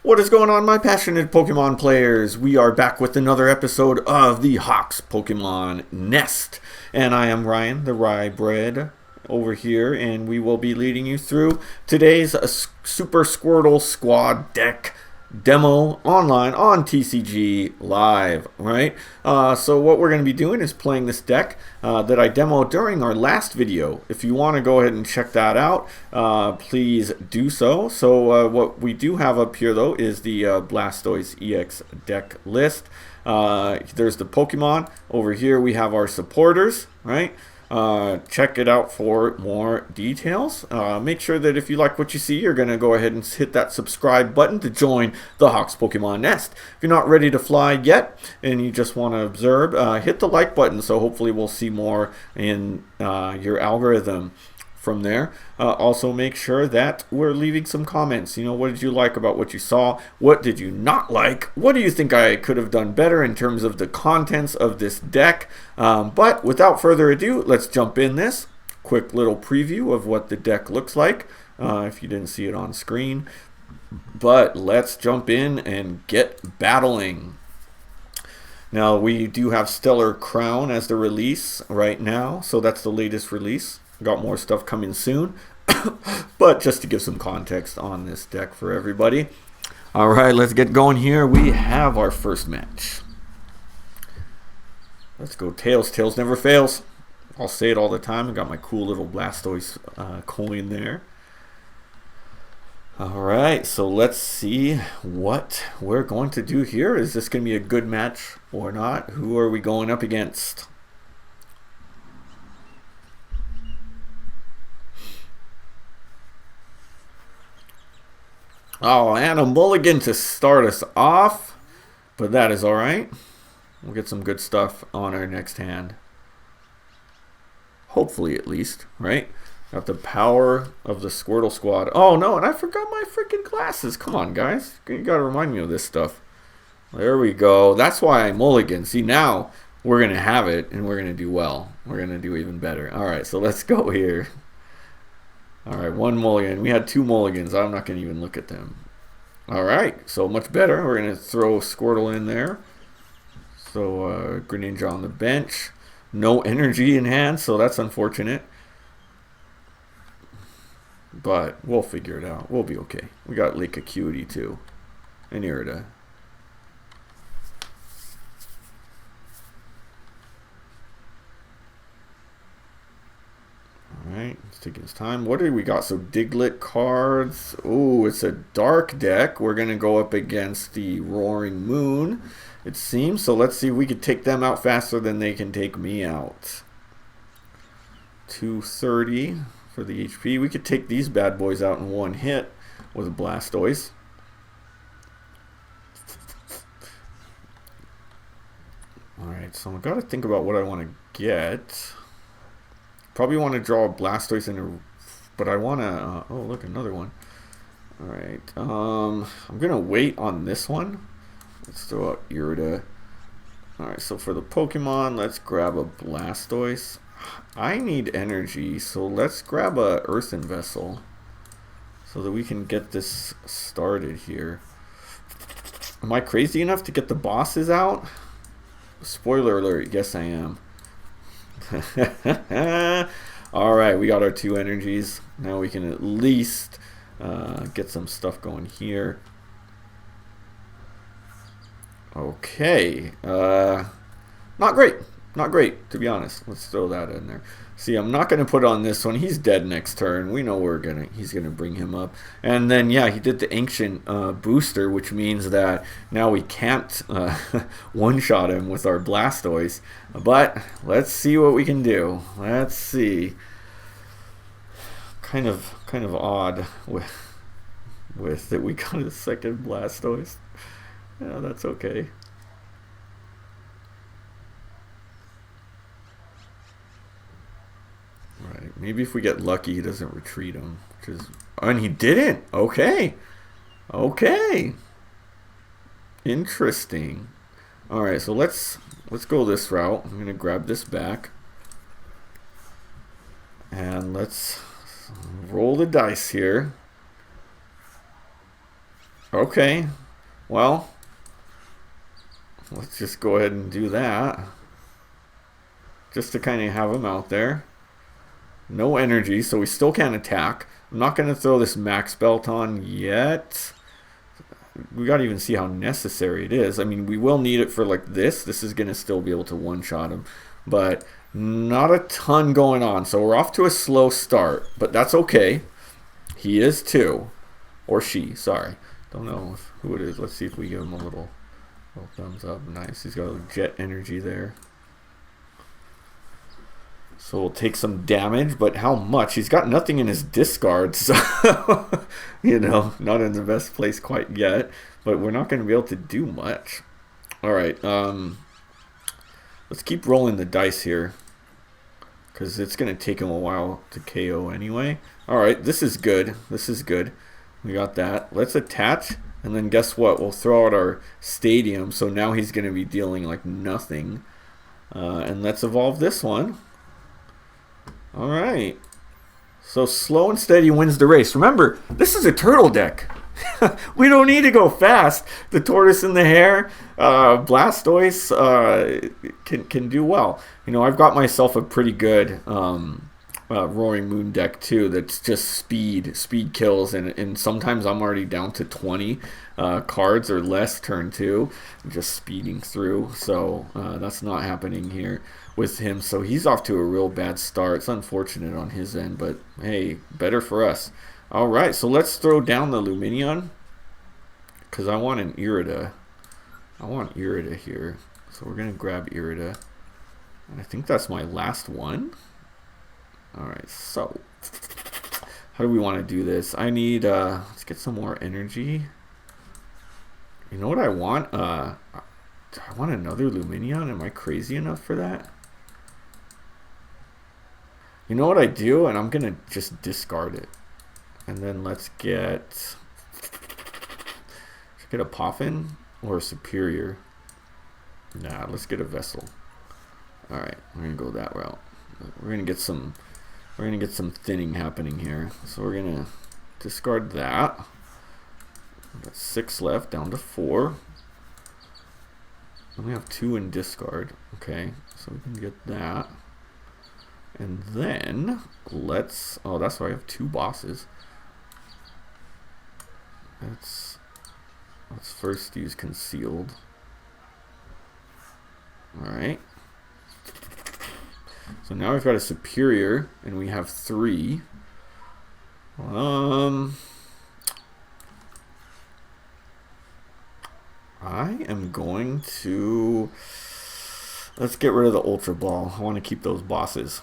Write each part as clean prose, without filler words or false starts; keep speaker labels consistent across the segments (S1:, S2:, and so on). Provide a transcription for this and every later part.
S1: What is going on, my passionate Pokemon players? We are back with another episode of the Hawks Pokemon Nest. And I am Ryan, the Rye Bread, over here, and we will be leading you through today's Super Squirtle Squad deck demo online on TCG Live, right? So what we're going to be doing is playing this deck that I demoed during our last video. If you want to go ahead and check that out, please do so. So what we do have up here, though, is the Blastoise EX deck list. There's the Pokemon. Over here we have our supporters, right? Check it out for more details. Make sure that if you like what you see, you're going to go ahead and hit that subscribe button to join the Hawks Pokemon Nest. If you're not ready to fly yet and you just want to observe, hit the like button, so hopefully we'll see more in your algorithm. From there, also make sure that we're leaving some comments. You know, what did you like about what you saw? What did you not like? What do you think I could have done better in terms of the contents of this deck? But without further ado, let's jump in this. Quick little preview of what the deck looks like, if you didn't see it on screen. But let's jump in and get battling. Now, we do have Stellar Crown as the release right now, so that's the latest release. Got more stuff coming soon, but just to give some context on this deck for everybody. All right, let's get going here. We have our first match. Let's go Tails. Tails never fails. I'll say it all the time. I got my cool little Blastoise coin there. All right, so let's see what we're going to do here. Is this going to be a good match or not? Who are we going up against? Oh, and a mulligan to start us off, but that is all right. We'll get some good stuff on our next hand. Hopefully, at least, right? Got the power of the Squirtle Squad. Oh, no, and I forgot my freaking glasses. Come on, guys. You got to remind me of this stuff. There we go. That's why I mulligan. See, now we're going to have it, and we're going to do well. We're going to do even better. All right, so let's go here. All right, one mulligan. We had two mulligans. I'm not going to even look at them. All right, so much better. We're going to throw Squirtle in there. So Greninja on the bench. No energy in hand, so that's unfortunate. But we'll figure it out. We'll be okay. We got Lake Acuity too. And Irida. Alright, let's take his time. What do we got? So Diglett cards. Oh, it's a dark deck. We're going to go up against the Roaring Moon, it seems. So let's see if we can take them out faster than they can take me out. 230 for the HP. We could take these bad boys out in one hit with a Blastoise. Alright, so I've got to think about what I want to get. Probably want to draw a Blastoise but I want to, oh look, another one. Alright, I'm going to wait on this one. Let's throw out Irida. Alright, so for the Pokemon, let's grab a Blastoise. I need energy, so let's grab a Earthen Vessel so that we can get this started here. Am I crazy enough to get the bosses out? Spoiler alert, yes I am. Alright, we got our two energies. Now we can at least get some stuff going here. Okay. Not great. Not great, to be honest. Let's throw that in there. See, I'm not going to put on this one. He's dead next turn. We know he's going to bring him up. And then, yeah, he did the Ancient booster, which means that now we can't one-shot him with our Blastoise. But let's see what we can do. Let's see. Kind of odd with that we got a second Blastoise. Yeah, that's okay. Right. Maybe if we get lucky, he doesn't retreat him. And he didn't. Okay. Okay. Interesting. All right. So let's go this route. I'm gonna grab this back, and let's roll the dice here. Okay. Well, let's just go ahead and do that. Just to kind of have him out there. No energy, so we still can't attack. I'm not going to throw this max belt on yet. We got to even see how necessary it is. I mean, we will need it for like this. This is going to still be able to one-shot him. But not a ton going on. So we're off to a slow start. But that's okay. He is too. Or she, sorry. Don't know who it is. Let's see if we give him a little thumbs up. Nice. He's got a jet energy there. So we'll take some damage, but how much? He's got nothing in his discard, so, you know, not in the best place quite yet. But we're not going to be able to do much. All right, let's keep rolling the dice here, because it's going to take him a while to KO anyway. All right, this is good. This is good. We got that. Let's attach, and then guess what? We'll throw out our stadium, so now he's going to be dealing like nothing. And let's evolve this one. Alright. So slow and steady wins the race. Remember, this is a turtle deck. We don't need to go fast. The tortoise and the hare, Blastoise can do well. You know, I've got myself a pretty good Roaring Moon deck too that's just speed kills, and sometimes I'm already down to 20 cards or less turn 2, just speeding through. So that's not happening here with him. So he's off to a real bad start. It's unfortunate on his end, but hey, better for us. All right, so let's throw down the Lumineon, because I want an Irida. I want Irida here, so we're gonna grab Irida. I think that's my last one. Alright, so how do we want to do this? I need let's get some more energy. You know what I want? I want another Lumineon. Am I crazy enough for that? You know what I do? And I'm gonna just discard it. And then let's get a Poffin or a Superior. Nah, let's get a Vessel. Alright, we're gonna go that route. We're gonna get some thinning happening here. So we're gonna discard that. We've got 6 left, down to 4. And we have 2 in discard. Okay, so we can get that. And then let's, oh, that's why I have 2 bosses. Let's first use concealed. Alright. So now we've got a superior, and we have 3. I am going to, let's get rid of the Ultra Ball. I want to keep those bosses.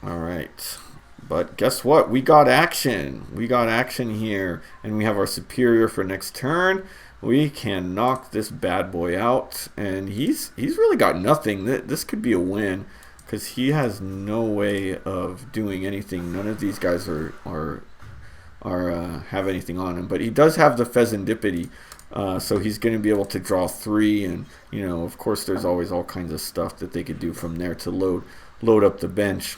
S1: Alright. But guess what? We got action. We got action here. And we have our superior for next turn. We can knock this bad boy out. And he's really got nothing. This could be a win, because he has no way of doing anything. None of these guys have anything on him. But he does have the Pheasantipity. So he's going to be able to draw 3. And, you know, of course, there's always all kinds of stuff that they could do from there to load up the bench.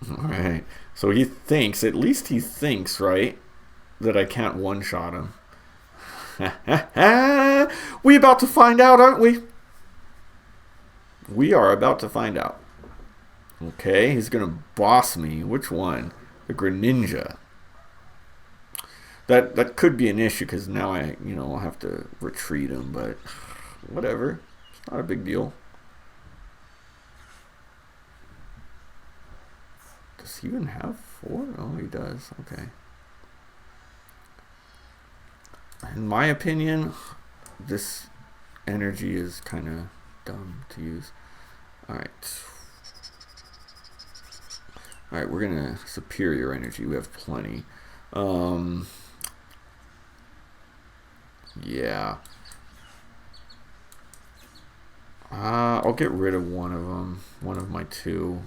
S1: Alright, so he thinks, at least he thinks, right, that I can't one-shot him. We about to find out, aren't we? We are about to find out. Okay, he's going to boss me. Which one? The Greninja. That could be an issue, because now I'll have to retreat him, but whatever. It's not a big deal. Does he even have 4? Oh, he does. Okay. In my opinion, this energy is kind of dumb to use. Alright. Alright, we're going to superior energy. We have plenty. Yeah. I'll get rid of one of them. One of my 2.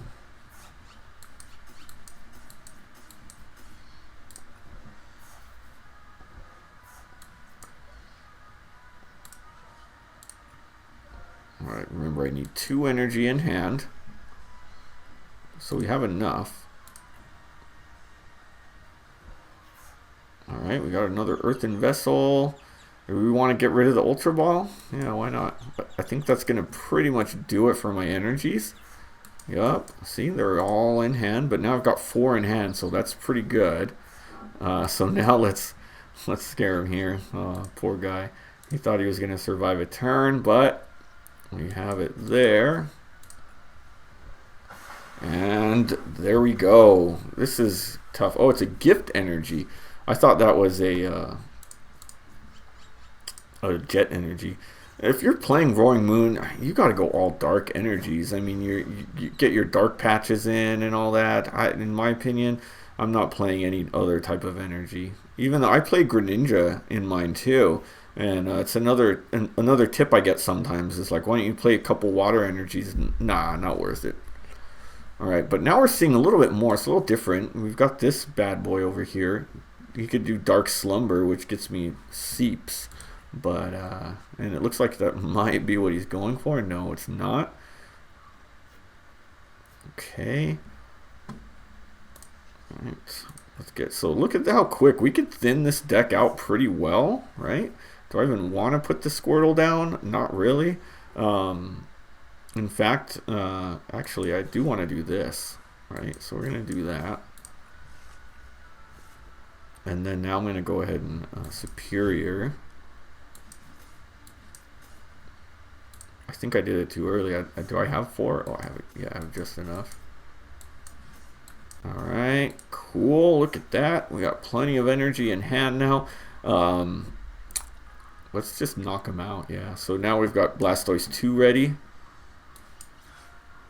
S1: Alright, remember I need 2 energy in hand. So we have enough. Alright. Alright, we got another earthen vessel. Do we want to get rid of the Ultra Ball? Yeah, why not? But I think that's going to pretty much do it for my energies. Yup, see, they're all in hand, but now I've got 4 in hand, so that's pretty good. So now let's scare him here. Oh, poor guy. He thought he was going to survive a turn, but we have it there. And there we go. This is tough. Oh, it's a gift energy. I thought that was a jet energy. If you're playing Roaring Moon, you got to go all dark energies. I mean, you get your dark patches in and all that. In my opinion, I'm not playing any other type of energy. Even though I play Greninja in mine too, and it's another tip I get sometimes is like, why don't you play a couple water energies? Nah, not worth it. All right, but now we're seeing a little bit more. It's a little different. We've got this bad boy over here. You could do Dark Slumber, which gets me Seeps. But, and it looks like that might be what he's going for. No, it's not. Okay. Alright, let's get, so look at how quick. We could thin this deck out pretty well, right? Do I even want to put the Squirtle down? Not really. In fact, actually, I do want to do this, right? So we're going to do that. And then now I'm going to go ahead and Superior. I think I did it too early. Do I have 4? Oh, I have it. Yeah, I have just enough. Alright, cool. Look at that. We got plenty of energy in hand now. Let's just knock him out. Yeah, so now we've got Blastoise 2 ready.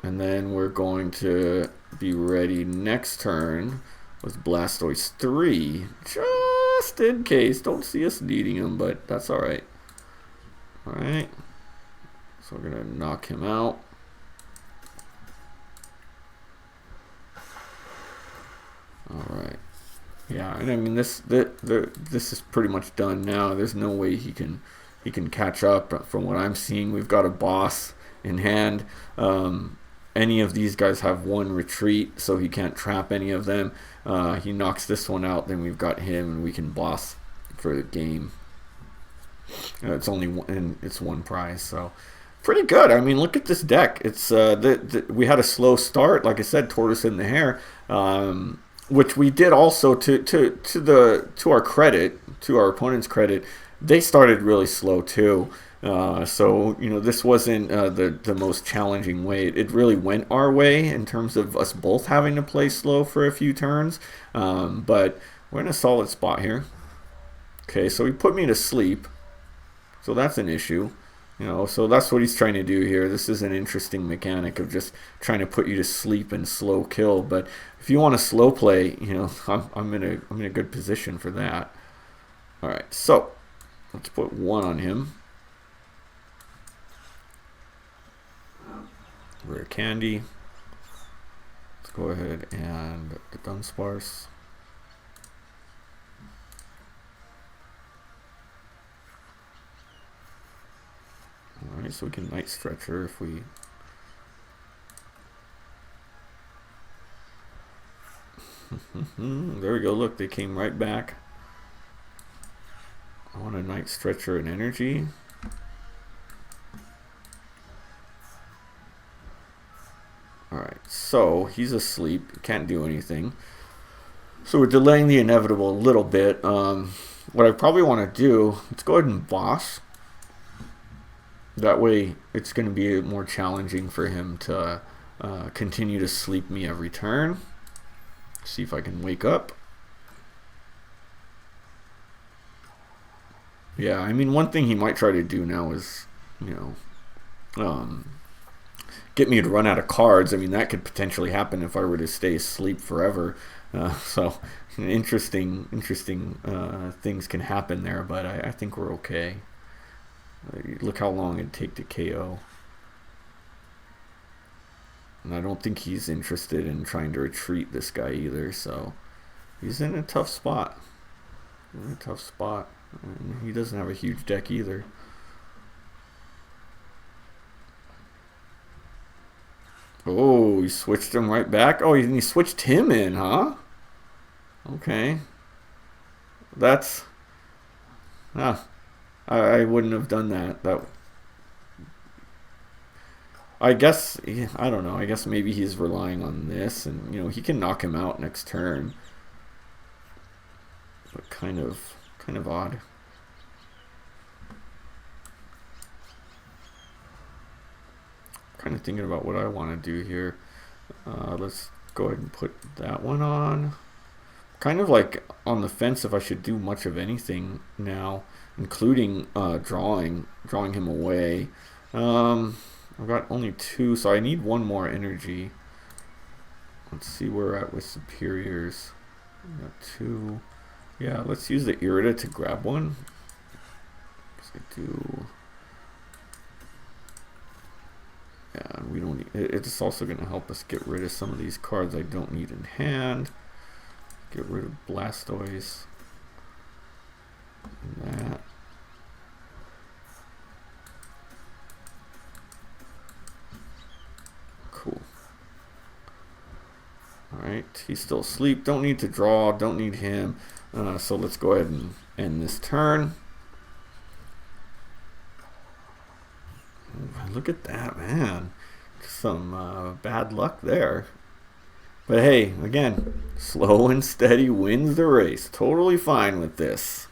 S1: And then we're going to be ready next turn with Blastoise 3. Just in case. Don't see us needing him, but that's alright. Alright. So we're going to knock him out. Alright. Yeah, and I mean this is pretty much done now. There's no way he can catch up. From what I'm seeing, we've got a boss in hand. Any of these guys have 1 retreat, so he can't trap any of them. He knocks this one out, then we've got him, and we can boss for the game. It's only it's 1 prize, so pretty good. I mean, look at this deck. It's we had a slow start, like I said, Tortoise in the Hare, which we did also to our credit, to our opponent's credit. They started really slow too. So you know, this wasn't the most challenging way. It really went our way in terms of us both having to play slow for a few turns. But we're in a solid spot here. Okay, so he put me to sleep, so that's an issue. You know, so that's what he's trying to do here. This is an interesting mechanic of just trying to put you to sleep and slow kill. But if you want to slow play, you know, I'm in a good position for that. All right, so let's put 1 on him. Rare Candy. Let's go ahead and get Dunsparce. Alright, so we can Night Stretcher if we... There we go, look, they came right back. I want a Night Stretcher and energy. Alright, so he's asleep, can't do anything. So we're delaying the inevitable a little bit. What I probably want to do, let's go ahead and boss. That way it's going to be more challenging for him to continue to sleep me every turn. See if I can wake up. Yeah, I mean, one thing he might try to do now is, you know, get me to run out of cards. I mean, that could potentially happen if I were to stay asleep forever. So interesting things can happen there, but I think we're okay. Look how long it'd take to KO. And I don't think he's interested in trying to retreat this guy either, so he's in a tough spot. In a tough spot. And he doesn't have a huge deck either. Oh, he switched him right back. Oh, he switched him in, huh? Okay. That's... Ah, I wouldn't have done that. I guess, yeah, I don't know. I guess maybe he's relying on this, and you know he can knock him out next turn. But kind of odd. Kind of thinking about what I want to do here. Let's go ahead and put that one on. Kind of like on the fence if I should do much of anything now, including drawing him away. I've got only 2, so I need 1 more energy. Let's see where we're at with superiors. We got 2. Yeah, let's use the Irida to grab one. I do. Yeah, we don't need, it's also going to help us get rid of some of these cards I don't need in hand. Get rid of Blastoise. And that. Cool. Alright, he's still asleep. Don't need to draw. Don't need him. So let's go ahead and end this turn. Look at that, man. Some bad luck there. But hey, again, slow and steady wins the race. Totally fine with this.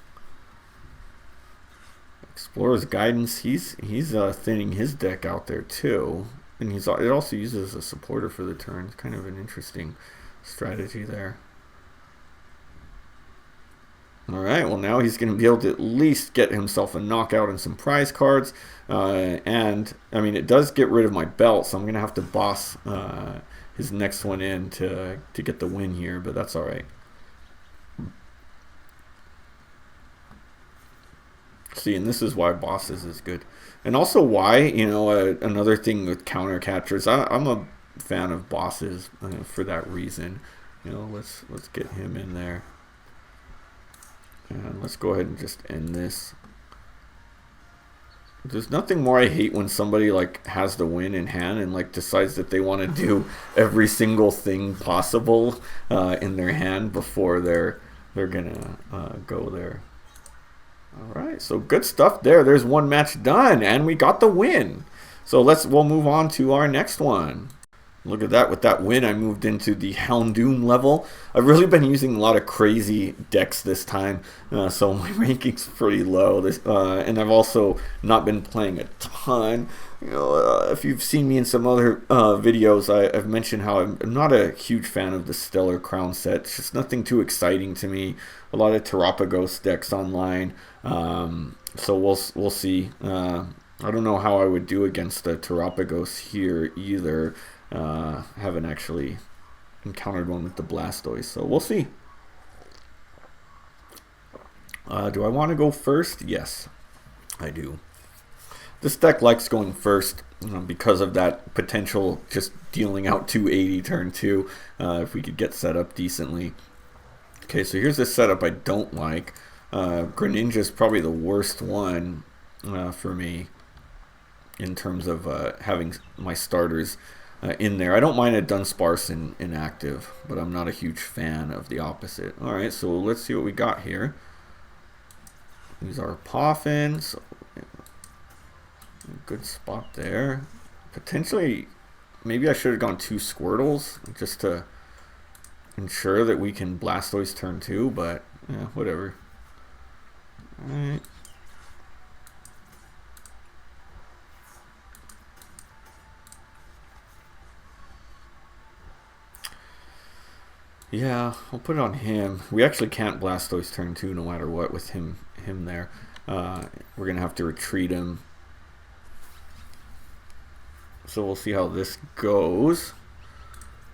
S1: Explorer's Guidance, he's thinning his deck out there too. And it also uses a supporter for the turn. It's kind of an interesting strategy there. Alright, well now he's going to be able to at least get himself a knockout and some prize cards. And, I mean, it does get rid of my belt, so I'm going to have to boss his next one in to get the win here, but that's alright. See, and this is why bosses is good. And also why, you know, another thing with counter catchers, I'm a fan of bosses for that reason. You know, let's get him in there. And let's go ahead and just end this. There's nothing more I hate when somebody like has the win in hand and like decides that they want to do every single thing possible in their hand before they're gonna go there. All right, so good stuff there. There's one match done, and we got the win. So we'll move on to our next one. Look at that. With that win, I moved into the Houndoom level. I've really been using a lot of crazy decks this time, so my ranking's pretty low. And I've also not been playing a ton. You know, if you've seen me in some other videos, I've mentioned how I'm not a huge fan of the Stellar Crown set. It's just nothing too exciting to me. A lot of Terapagos decks online, so we'll see. I don't know how I would do against the Terapagos here either. Haven't actually encountered one with the Blastoise, so we'll see. Do I want to go first? Yes, I do. This deck likes going first because of that potential just dealing out 280 turn 2 if we could get set up decently. Okay, so here's the setup I don't like. Greninja is probably the worst one for me in terms of having my starters in there. I don't mind a Dunsparce in active, but I'm not a huge fan of the opposite. Alright, so let's see what we got here. These are Poffins. Good spot there. Potentially, maybe I should have gone 2 Squirtles just to ensure that we can Blastoise turn 2, but yeah, whatever. Alright. Yeah, I'll put it on him. We actually can't Blastoise turn 2 no matter what with him there. We're going to have to retreat him. So we'll see how this goes.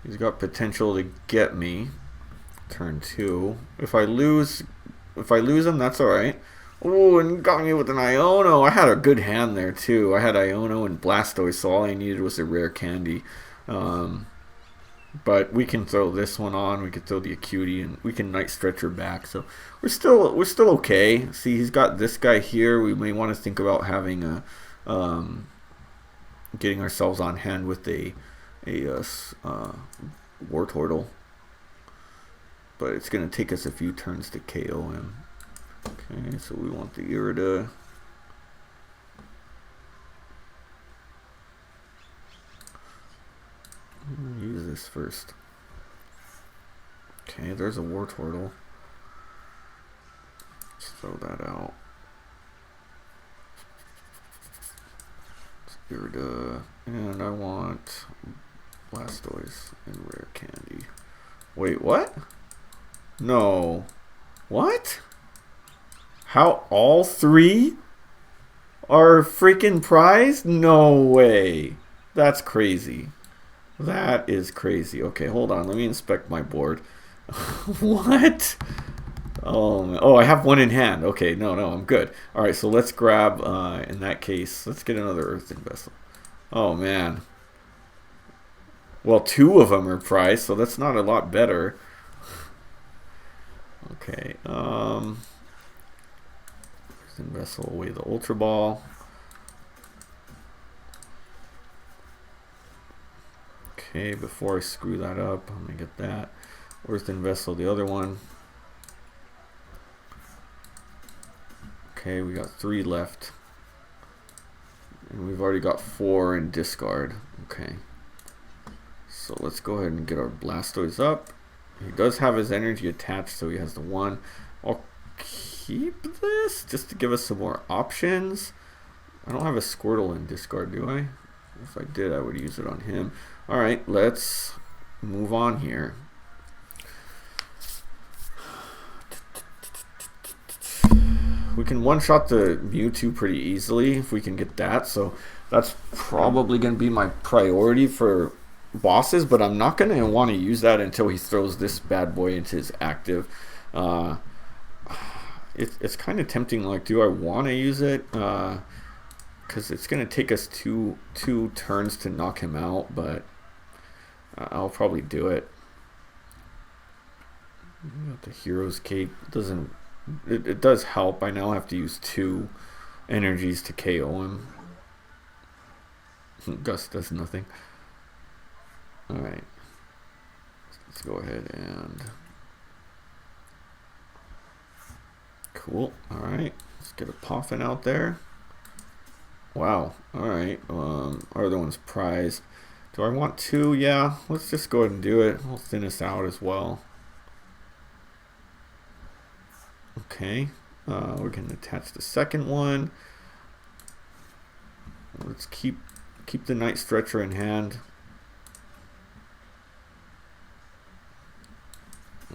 S1: He's got potential to get me. Turn 2. If I lose him, that's alright. Oh, and got me with an Iono. I had a good hand there too. I had Iono and Blastoise, so all I needed was a rare candy. But we can throw this one on. We can throw the Acuity, and we can Night Stretcher back. So we're still okay. See, he's got this guy here. We may want to think about having a getting ourselves on hand with a Wartortle. But it's going to take us a few turns to KO him. Okay, so we want the Irida. Use this first. Okay, there's a Wartortle. Let's throw that out. Irida, and I want Blastoise and Rare Candy. Wait, what? No. What? How all three are freaking prized? No way. That's crazy. That is crazy. Okay, hold on. Let me inspect my board. What? Oh, I have one in hand. Okay, no, I'm good. All right, so let's grab, in that case, let's get another Earthen Vessel. Oh, man. Well, two of them are prized, so that's not a lot better. Okay, Earthen Vessel away the Ultra Ball. Okay, before I screw that up, I'm going to get that. Earthen Vessel, the other one. Okay, we got 3 left. And we've already got 4 in discard. Okay. So let's go ahead and get our Blastoise up. He does have his energy attached, so he has the 1. I'll keep this just to give us some more options. I don't have a Squirtle in discard, do I? If I did, I would use it on him. Alright, let's move on here. We can one-shot the Mewtwo pretty easily if we can get that, so that's probably going to be my priority for bosses, but I'm not going to want to use that until he throws this bad boy into his active. It's kind of tempting, like, do I want to use it? Because it's going to take us two turns to knock him out, but I'll probably do it. The Hero's Cape doesn't... It does help. I now have to use 2 energies to KO him. Gust does nothing. Alright. Let's go ahead and... Cool. Alright. Let's get a Poffin out there. Wow. Alright. Our other one's prized. Do I want 2? Yeah. Let's just go ahead and do it. We'll thin us out as well. Okay, we're going to attach the second one. Let's keep the Night Stretcher in hand.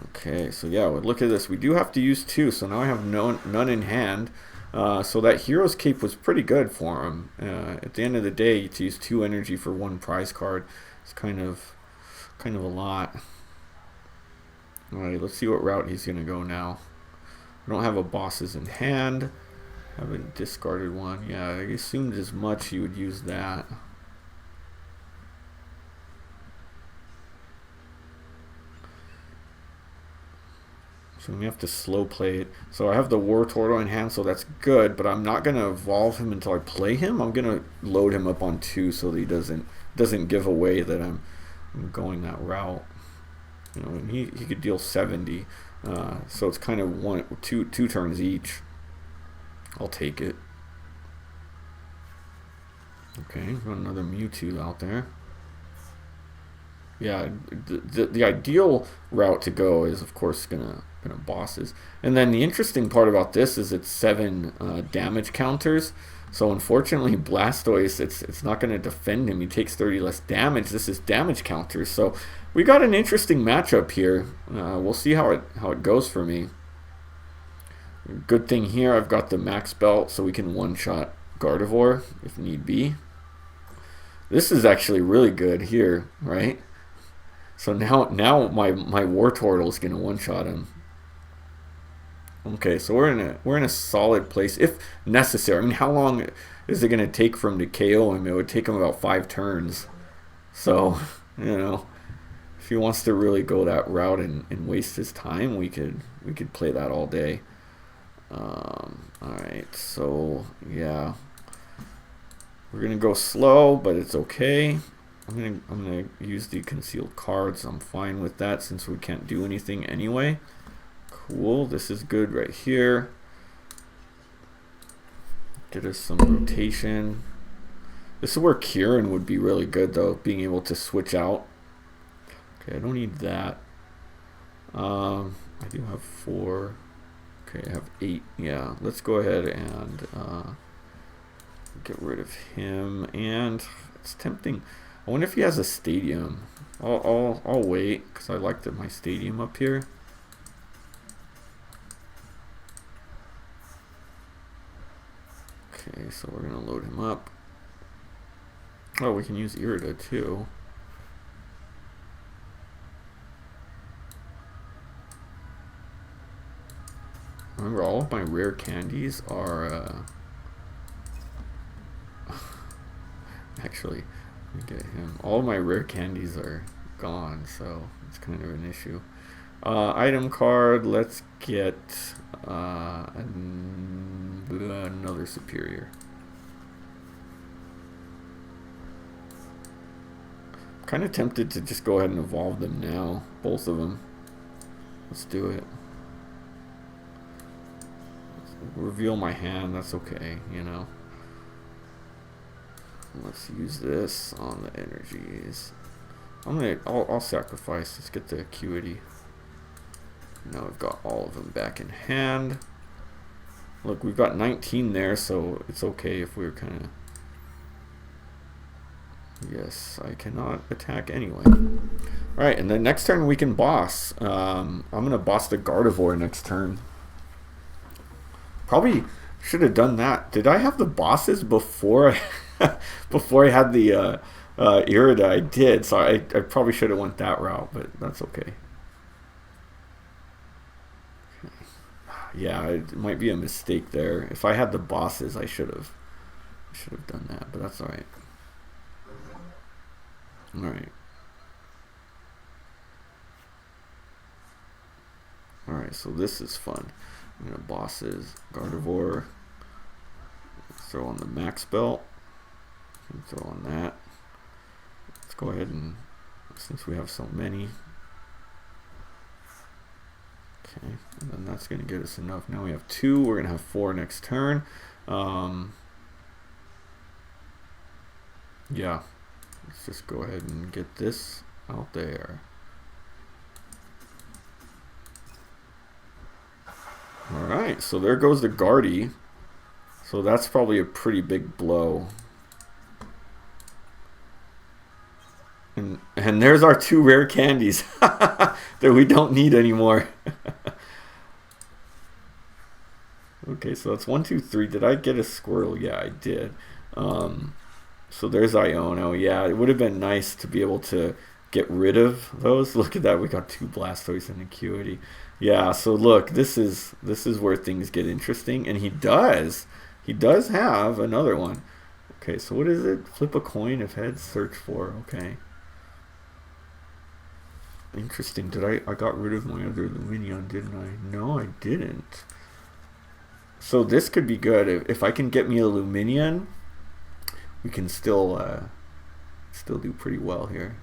S1: Okay, so yeah, look at this. We do have to use 2, so now I have none in hand. So that Hero's Cape was pretty good for him. At the end of the day, to use 2 energy for 1 prize card is kind of a lot. All right, let's see what route he's going to go now. I don't have a bosses in hand. I haven't discarded one. Yeah, I assumed as much he would use that. So we have to slow play it. So I have the Wartortle in hand, so that's good, but I'm not going to evolve him until I play him. I'm going to load him up on 2 so that he doesn't give away that I'm going that route. You know, and he could deal 70. So it's kind of two turns each. I'll take it. Okay, got another Mewtwo out there. Yeah, the ideal route to go is, of course, gonna bosses. And then the interesting part about this is it's 7 damage counters. So unfortunately, Blastoise, it's not going to defend him. He takes 30 less damage. This is damage counters. So we got an interesting matchup here. We'll see how it goes for me. Good thing here, I've got the max belt, so we can one-shot Gardevoir if need be. This is actually really good here, right? So now my Wartortle is going to one-shot him. Okay, so we're in a solid place if necessary. I mean, how long is it going to take for him to KO him? It would take him about 5 turns. So, you know, if he wants to really go that route and waste his time, we could play that all day. All right, so yeah, we're gonna go slow, but it's okay. I'm gonna use the concealed cards. I'm fine with that since we can't do anything anyway. Cool, this is good right here. Get us some rotation. This is where Kieran would be really good, though, being able to switch out. Okay, I don't need that. I do have 4. Okay, I have 8. Yeah, let's go ahead and get rid of him. And it's tempting. I wonder if he has a stadium. I'll wait because I like my stadium up here. Okay, so we're gonna load him up. Oh, we can use Irida too. Remember, all of my rare candies are actually, let me get him. All of my rare candies are gone, so it's kind of an issue. Item card, let's get another superior. I'm kind of tempted to just go ahead and evolve them now, both of them. Let's do it. Reveal my hand, that's okay, you know. Let's use this on the energies. I'll sacrifice. Let's get the acuity. Now we've got all of them back in hand. Look, we've got 19 there, so it's okay if we're kind of... Yes, I cannot attack anyway. Alright, and then next turn we can boss. I'm going to boss the Gardevoir next turn. Probably should have done that. Did I have the bosses before before I had the Irida? I did, so I probably should have went that route, but that's okay. Yeah, it might be a mistake there. If I had the bosses, I should have done that, but that's alright. Alright. Alright, so this is fun. I'm gonna bosses Gardevoir. Throw on the max belt. Throw on that. Let's go ahead and, since we have so many. Okay, and then that's gonna get us enough. Now we have 2. We're gonna have 4 next turn. Yeah, let's just go ahead and get this out there. Alright, so there goes the Guardy. So that's probably a pretty big blow. And there's our 2 rare candies that we don't need anymore. Okay, so that's 1, 2, 3. Did I get a Squirtle? Yeah, I did. So there's Iono. Yeah, it would have been nice to be able to get rid of those. Look at that, we got 2 Blastoise and Acuity. Yeah, so look, this is where things get interesting, and he does have another one. Okay, so what is it? Flip a coin if heads, search for. Okay, interesting. I got rid of my other Lumineon, didn't I? No, I didn't. So this could be good if I can get me a Lumineon. We can still do pretty well here.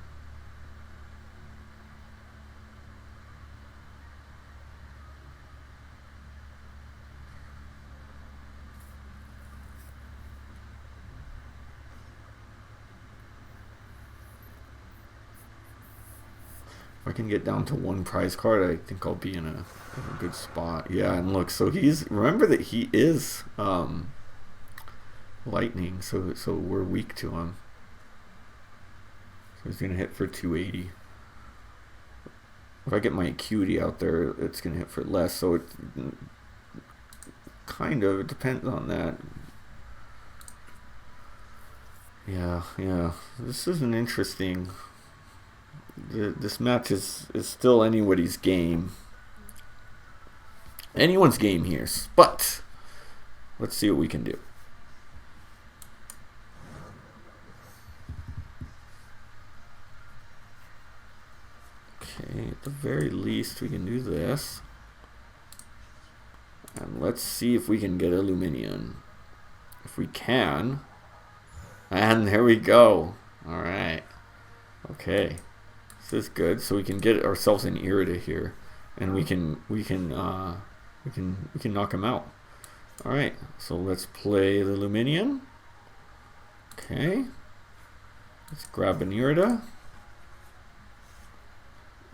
S1: If I can get down to 1 prize card, I think I'll be in a good spot. Yeah, and look, so remember that he is lightning, so we're weak to him. So he's gonna hit for 280. If I get my acuity out there, it's gonna hit for less. So it depends on that. Yeah. This is an interesting. This match is still anybody's game. Anyone's game here, but let's see what we can do. Okay, at the very least we can do this. And let's see if we can get a Lumineon. If we can. And there we go. Alright. Okay. This is good. So we can get ourselves an Irida here. And we can knock him out. Alright, so let's play the Luminion. Okay. Let's grab an Irida.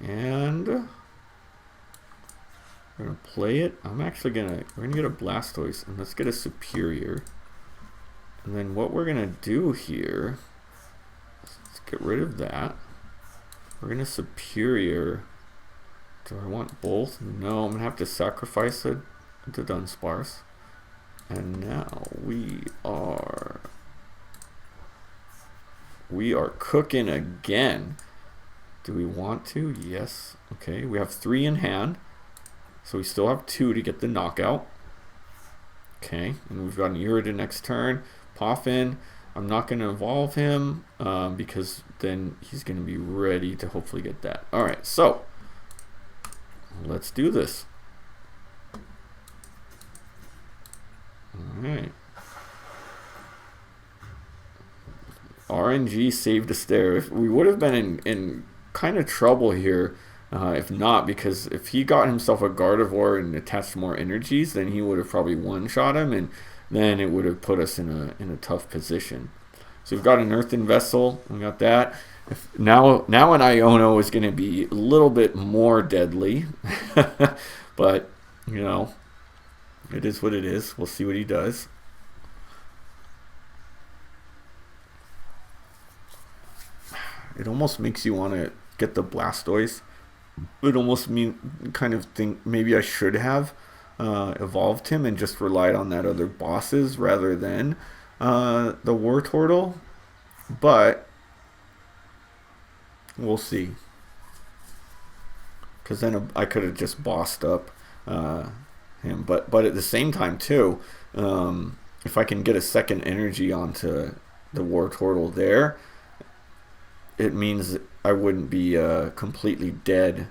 S1: And we're gonna play it. We're gonna get a Blastoise and let's get a Superior. And then what we're gonna do here, let's get rid of that. We're gonna Superior. Do I want both? No, I'm gonna have to sacrifice it to Dunsparce. And now we are cooking again. Do we want to? Yes. Okay, we have 3 in hand. So we still have 2 to get the knockout. Okay, and we've got an Irida next turn. Poffin. I'm not going to evolve him because then he's going to be ready to hopefully get that. Alright, so let's do this. Alright. RNG saved us there. We would have been in kind of trouble here if not, because if he got himself a Gardevoir and attached more energies, then he would have probably one-shot him, and then it would have put us in a tough position. So we've got an Earthen Vessel. We got that. Now an Iono is going to be a little bit more deadly, but you know, it is what it is. We'll see what he does. It almost makes you want to get the Blastoise. It almost kind of think maybe I should have evolved him and just relied on that other bosses rather than the Wartortle. But we'll see. Because then I could have just bossed up him. But at the same time too, if I can get a second energy onto the Wartortle there, it means I wouldn't be completely dead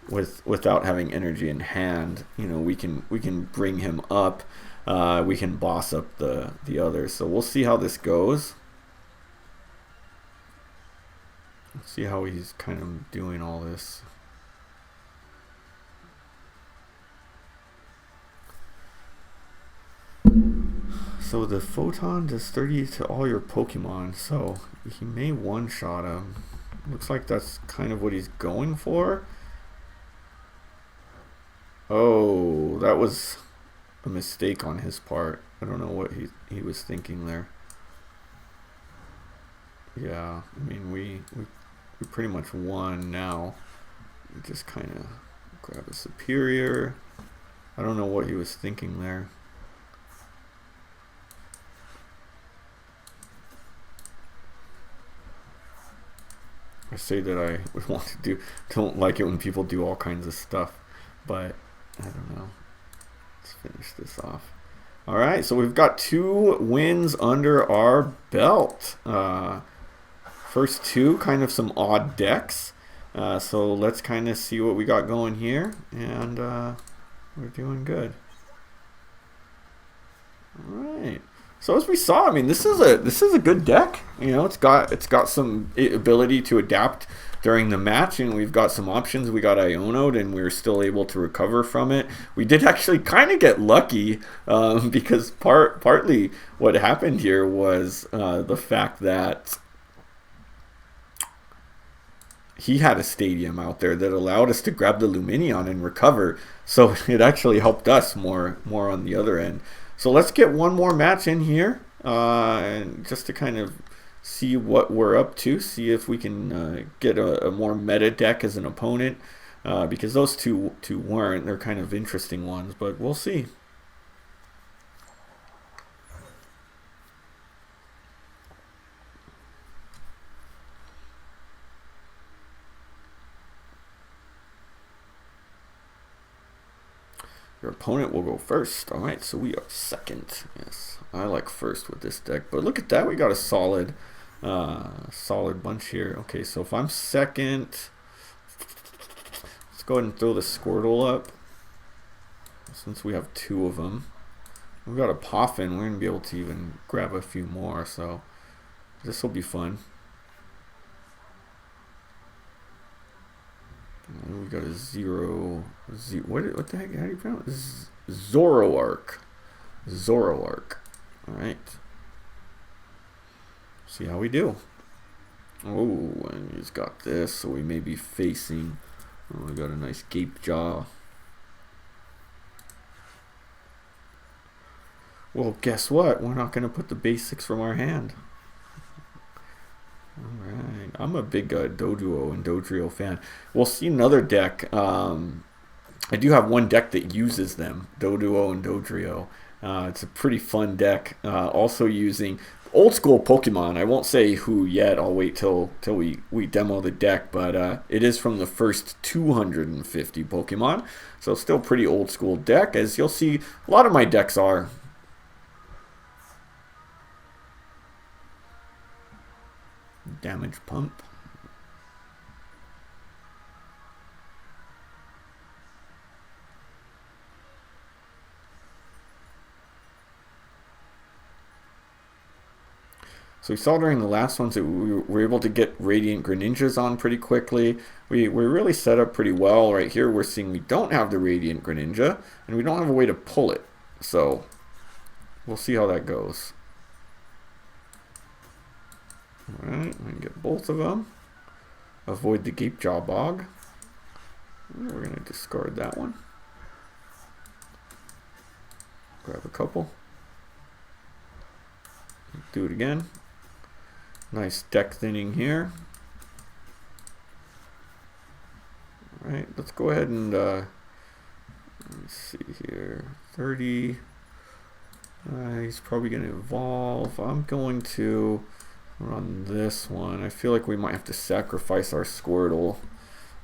S1: without having energy in hand. You know, we can bring him up. We can boss up the others. So we'll see how this goes. Let's see how he's kind of doing all this. So the Photon does 30 to all your Pokemon, so he may one-shot him. Looks like that's kind of what he's going for. Oh, that was a mistake on his part. I don't know what he was thinking there. Yeah, I mean, we pretty much won now. We just kind of grab a Superior. I don't know what he was thinking there. I say that I would want to don't like it when people do all kinds of stuff, but I don't know. Let's finish this off. All right, so we've got 2 wins under our belt. First 2, kind of some odd decks. So let's kind of see what we got going here, and we're doing good. All right. So as we saw, I mean, this is a good deck. You know, it's got some ability to adapt during the match, and we've got some options. We got Iono'd, and we were still able to recover from it. We did actually kind of get lucky because partly what happened here was the fact that he had a stadium out there that allowed us to grab the Luminion and recover. So it actually helped us more on the other end. So let's get one more match in here, and just to kind of see what we're up to, see if we can get a more meta deck as an opponent, because those two weren't. They're kind of interesting ones, but we'll see. Your opponent will go first. All right, so we are second. Yes, I like first with this deck. But look at that, we got a solid bunch here. Okay, so if I'm second, let's go ahead and throw the Squirtle up. Since we have 2 of them, we've got a Poffin. We're gonna be able to even grab a few more. So this will be fun. And we got a what the heck? How do you pronounce it? Zoroark. Zoroark. Alright. See how we do. Oh, and he's got this, so we may be facing. Oh, we got a nice gape jaw. Well, guess what? We're not going to put the basics from our hand. Alright. I'm a big Doduo and Dodrio fan. We'll see another deck. I do have one deck that uses them, Doduo and Dodrio. It's a pretty fun deck. Also using old school Pokemon. I won't say who yet. I'll wait till we demo the deck. But it is from the first 250 Pokemon. So still pretty old school deck. As you'll see, a lot of my decks are. Damage pump. So we saw during the last ones that we were able to get Radiant Greninjas on pretty quickly. We're really set up pretty well. Right here we're seeing we don't have the Radiant Greninja, and we don't have a way to pull it. So we'll see how that goes. Alright, we can get both of them. Avoid the Gape Jaw Bog. We're going to discard that one. Grab a couple. Do it again. Nice deck thinning here. Alright, let's go ahead and let's see here. 30. He's probably going to evolve. I'm going to run this one. I feel like we might have to sacrifice our Squirtle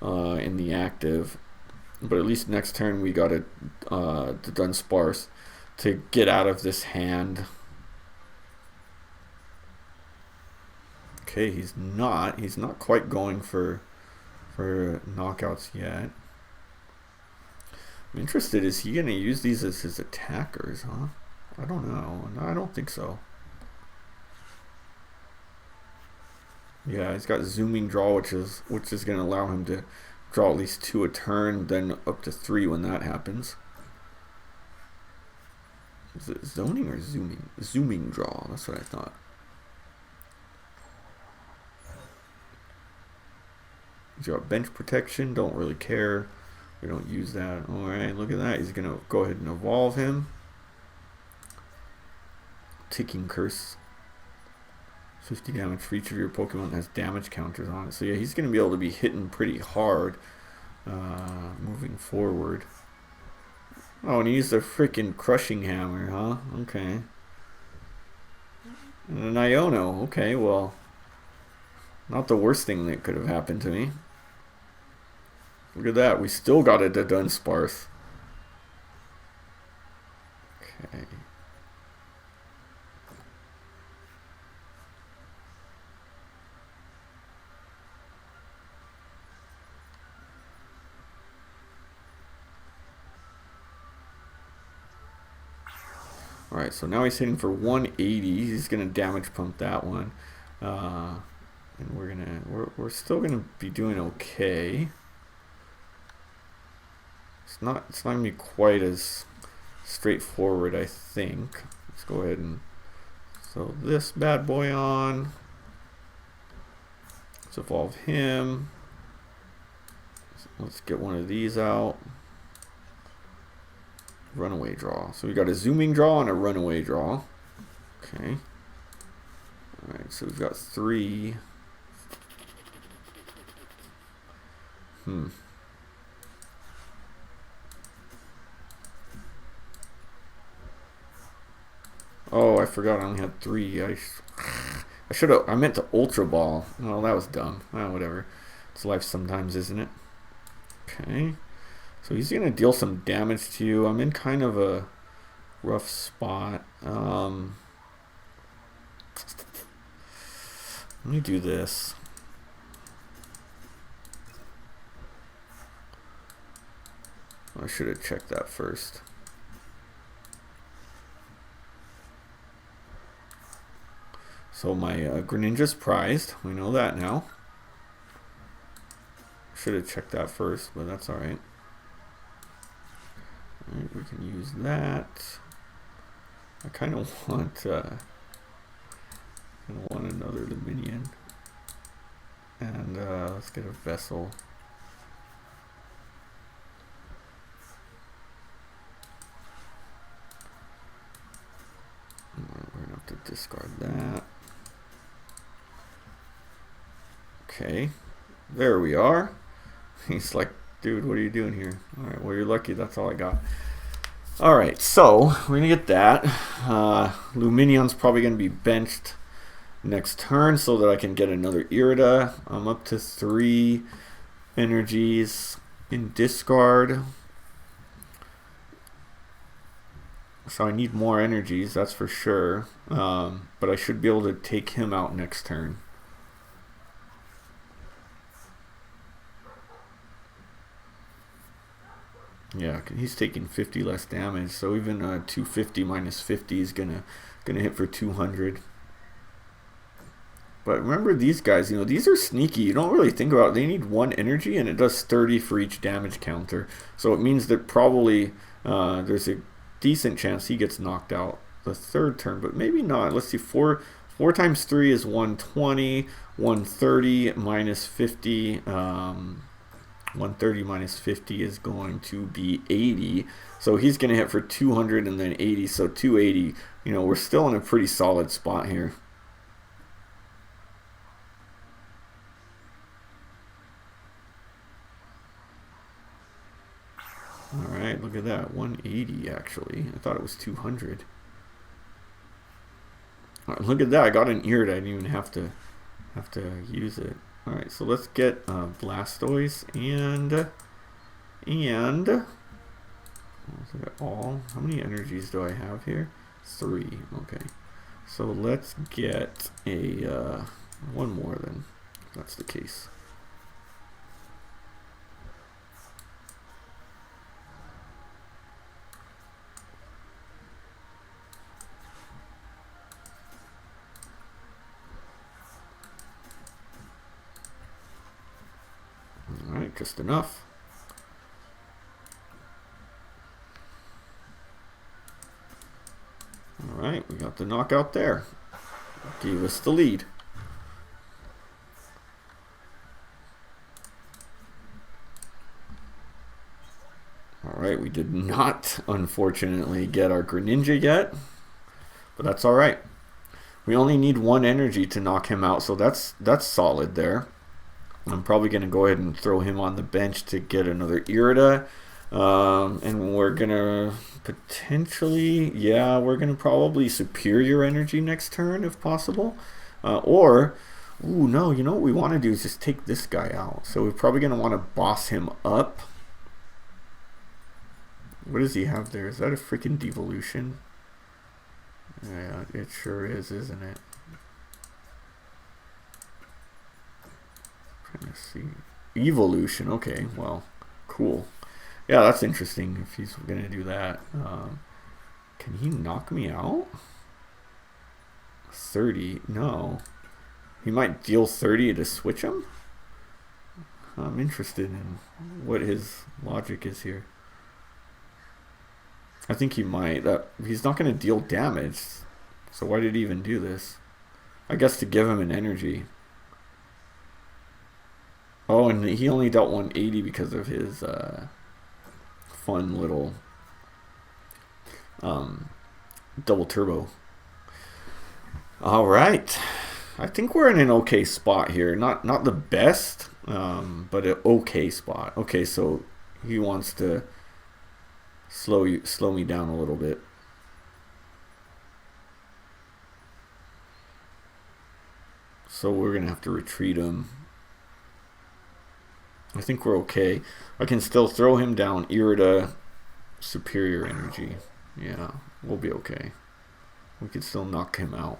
S1: in the active. But at least next turn we got a the Dunsparce to get out of this hand. Okay, he's not quite going for knockouts yet. I'm interested, is he going to use these as his attackers, huh? I don't know. No, I don't think so. Yeah, he's got zooming draw, which is going to allow him to draw at least 2 a turn, then up to 3 when that happens. Is it zoning or zooming? Zooming draw, that's what I thought. He's got bench protection, don't really care. We don't use that. Alright, look at that. He's going to go ahead and evolve him. Ticking Curse. 50 damage for each of your Pokemon that has damage counters on it. So yeah, he's going to be able to be hitting pretty hard moving forward. Oh, and he used a freaking Crushing Hammer, huh? Okay. And an Iono. Okay, well, not the worst thing that could have happened to me. Look at that. We still got a Dunsparce. Okay. Alright, so now he's hitting for 180. He's going to damage pump that one. And we're still going to be doing okay. It's not going to be quite as straightforward, I think. Let's go ahead and throw this bad boy on. Let's evolve him. Let's get one of these out. Runaway draw. So we got a zooming draw and a runaway draw. Okay. Alright, so we've got 3. Oh, I forgot I only had 3. I should have. I meant to Ultra Ball. Oh, that was dumb. Well, whatever. It's life sometimes, isn't it? Okay. So he's going to deal some damage to you. I'm in kind of a rough spot. Let me do this. I should have checked that first. So my Greninja's prized. We know that now. Should have checked that first, but that's alright. Alright, we can use that. I kind of want another Luminion. And let's get a vessel. We're gonna have to discard that. Okay, there we are. He's like, dude, what are you doing here? All right, well, you're lucky. That's all I got. All right, so we're gonna get that. Luminion's probably gonna be benched next turn so that I can get another Irida. I'm up to 3 energies in discard. So I need more energies, that's for sure. But I should be able to take him out next turn. Yeah, he's taking 50 less damage, so even 250 minus 50 is gonna hit for 200. But remember these guys, you know, these are sneaky. You don't really think about it. They need 1 energy, and it does 30 for each damage counter. So it means that probably there's a decent chance he gets knocked out the 3rd turn, but maybe not. Let's see, 4 times 3 is 120, 130 minus 50. 130 minus 50 is going to be 80. So he's going to hit for 200 and then 80. So 280. You know, we're still in a pretty solid spot here. All right, look at that. 180 actually. I thought it was 200. All right, look at that. I got an ear. I didn't even have to use it. All right, so let's get Blastoise and all. How many energies do I have here? 3. Okay, so let's get a 1 more then. If that's the case. Alright, just enough. Alright, we got the knockout there. Gave us the lead. Alright, we did not, unfortunately, get our Greninja yet. But that's alright. We only need 1 energy to knock him out, so that's solid there. I'm probably going to go ahead and throw him on the bench to get another Irida. And we're going to potentially, yeah, we're going to probably Superior Energy next turn if possible. Or, ooh, no, you know what we want to do is just take this guy out. So we're probably going to want to boss him up. What does he have there? Is that a freaking devolution? Yeah, it sure is, isn't it? Trying to see. Evolution, okay, well, cool. Yeah, that's interesting if he's going to do that. Can he knock me out? 30? No. He might deal 30 to switch him? I'm interested in what his logic is here. I think he might. He's not going to deal damage. So why did he even do this? I guess to give him an energy. Oh, and he only dealt 180 because of his fun little double turbo. All right. I think we're in an okay spot here. Not the best, but an okay spot. Okay, so he wants to slow me down a little bit. So we're gonna have to retreat him. I think we're okay. I can still throw him down. Irida, Superior Energy. Yeah, we'll be okay. We can still knock him out.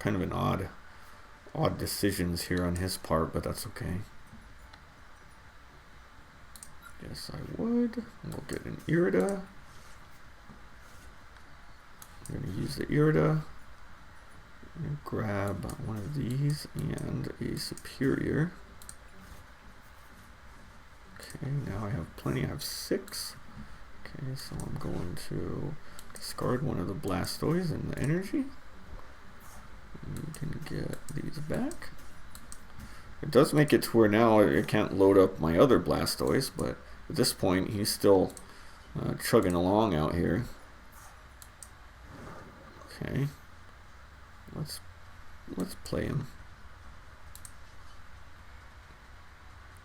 S1: Kind of an odd decisions here on his part, but that's okay. Yes, I would. We'll get an Irida. I'm going to use the Irida. Grab one of these and a Superior. Okay, now I have plenty. I have 6. Okay, so I'm going to discard one of the Blastoise and the energy. You can get these back. It does make it to where now I can't load up my other Blastoise, but at this point he's still chugging along out here. Okay, let's play him.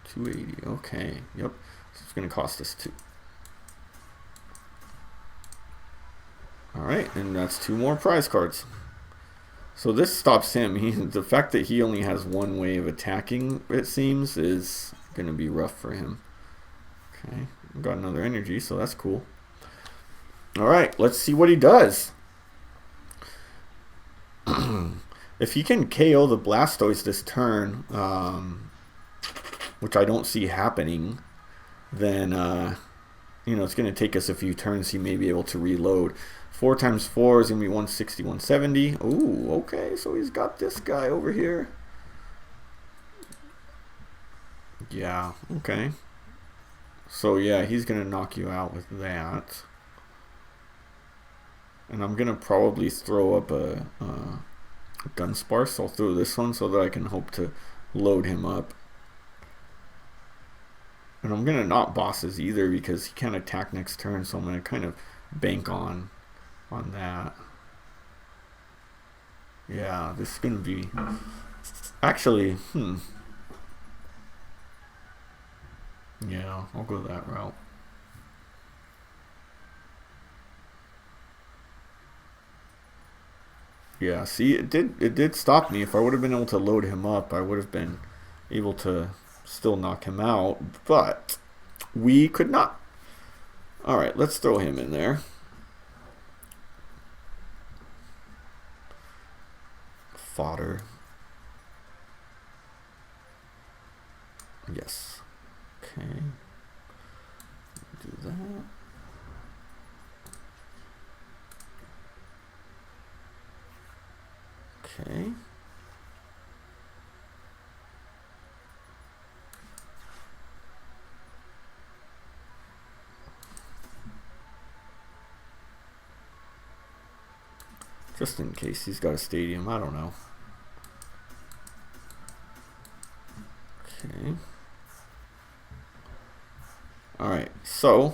S1: 280. Okay, yep. So it's going to cost us 2. Alright, and that's 2 more prize cards. So this stops him. The fact that he only has 1 way of attacking, it seems, is going to be rough for him. Okay, got another energy, so that's cool. Alright, let's see what he does. If he can KO the Blastoise this turn, which I don't see happening, then you know, it's going to take us a few turns. He may be able to reload. 4 times 4 is going to be 160, 170. Ooh, okay, so he's got this guy over here. Yeah, okay. So yeah, he's going to knock you out with that. And I'm going to probably throw up a Dunsparce. So I'll throw this one so that I can hope to load him up. And I'm going to not bosses either because he can't attack next turn, so I'm going to kind of bank on that. Yeah, this is going to be... Actually, yeah, I'll go that route. Yeah, see, it did stop me. If I would have been able to load him up, I would have been able to still knock him out, but we could not. Alright, let's throw him in there. Fodder. Yes. Okay. Do that. Okay. Just in case he's got a stadium, I don't know. Okay. Alright, so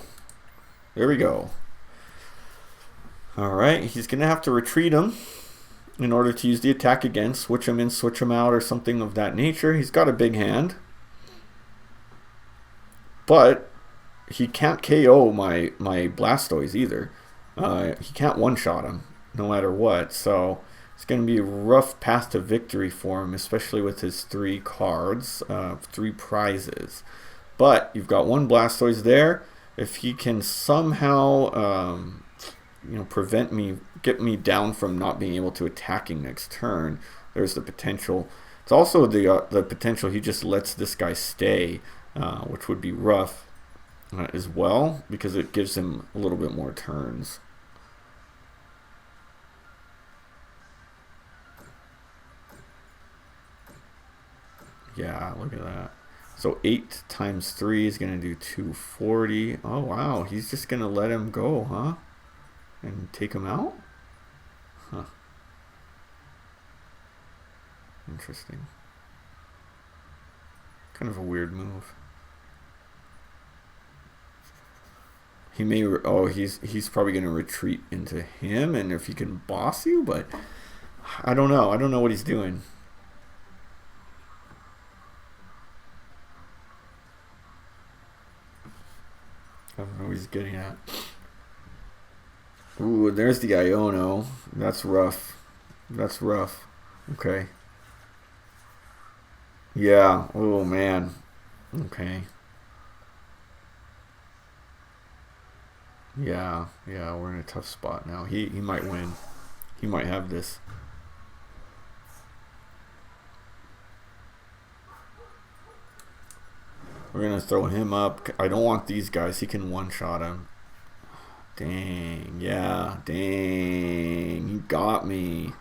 S1: there we go. Alright, he's gonna have to retreat him in order to use the attack again. Switch him in, switch him out, or something of that nature. He's got a big hand. But he can't KO my Blastoise either. He can't one-shot him no matter what. So it's going to be a rough path to victory for him, especially with his 3 cards, 3 prizes. But you've got 1 Blastoise there. If he can somehow you know, prevent me, get me down from not being able to attacking next turn, there's the potential. It's also the potential he just lets this guy stay, which would be rough as well, because it gives him a little bit more turns. Yeah, look at that. So 8 times 3 is going to do 240. Oh, wow. He's just going to let him go, huh? And take him out? Huh. Interesting. Kind of a weird move. He may... Oh, he's probably going to retreat into him, and if he can boss you, but... I don't know. I don't know what he's doing. I don't know what he's getting at. Ooh, there's the Iono. That's rough. That's rough. Okay. Yeah. Oh, man. Okay. Yeah. Yeah, we're in a tough spot now. He might win. He might have this. We're going to throw him up. I don't want these guys. He can one-shot him. Dang. Yeah. Dang. He got me.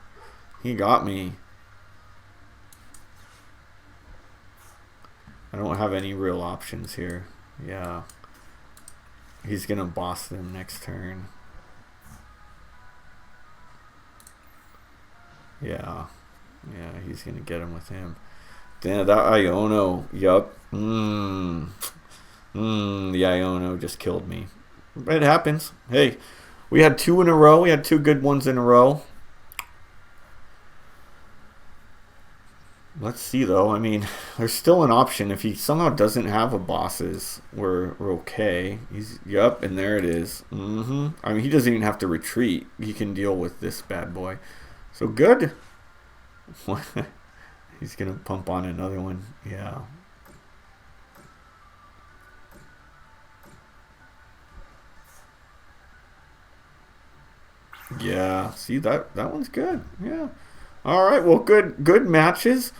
S1: He got me. I don't have any real options here. Yeah. He's going to boss them next turn. Yeah. Yeah, he's going to get him with him. Damn, that Iono. Yup. The Iono just killed me. But it happens. Hey, we had 2 in a row. We had 2 good ones in a row. Let's see, though. I mean, there's still an option. If he somehow doesn't have a bosses, we're okay. Yup, and there it is. I mean, he doesn't even have to retreat. He can deal with this bad boy. So good. He's going to pump on another one. Yeah. Yeah. See, that one's good. Yeah. All right. Well, good matches.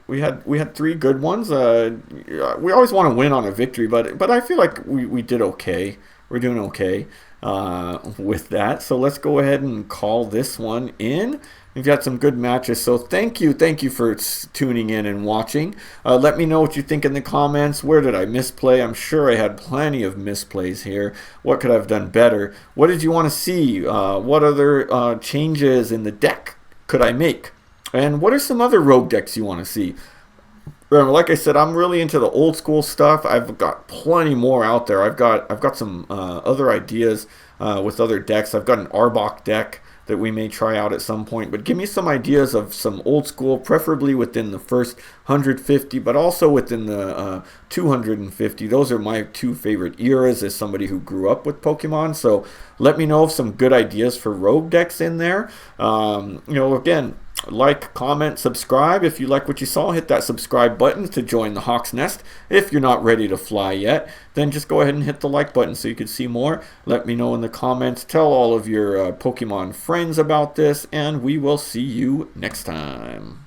S1: We had 3 good ones. We always want to win on a victory, but I feel like we did okay. We're doing okay with that. So let's go ahead and call this one in. We've got some good matches. So thank you for tuning in and watching. Let me know what you think in the comments. Where did I misplay? I'm sure I had plenty of misplays here. What could I have done better? What did you want to see? What other changes in the deck could I make? And what are some other rogue decks you want to see? Remember, like I said, I'm really into the old school stuff. I've got plenty more out there. I've got some other ideas with other decks. I've got an Arbok deck that we may try out at some point. But give me some ideas of some old school, preferably within the first 150, but also within the 250. Those are my 2 favorite eras as somebody who grew up with Pokemon. So let me know of some good ideas for rogue decks in there. Again, like, comment, subscribe. If you like what you saw, hit that subscribe button to join the Hawk's Nest. If you're not ready to fly yet, then just go ahead and hit the like button so you can see more. Let me know in the comments. Tell all of your Pokemon friends about this, and we will see you next time.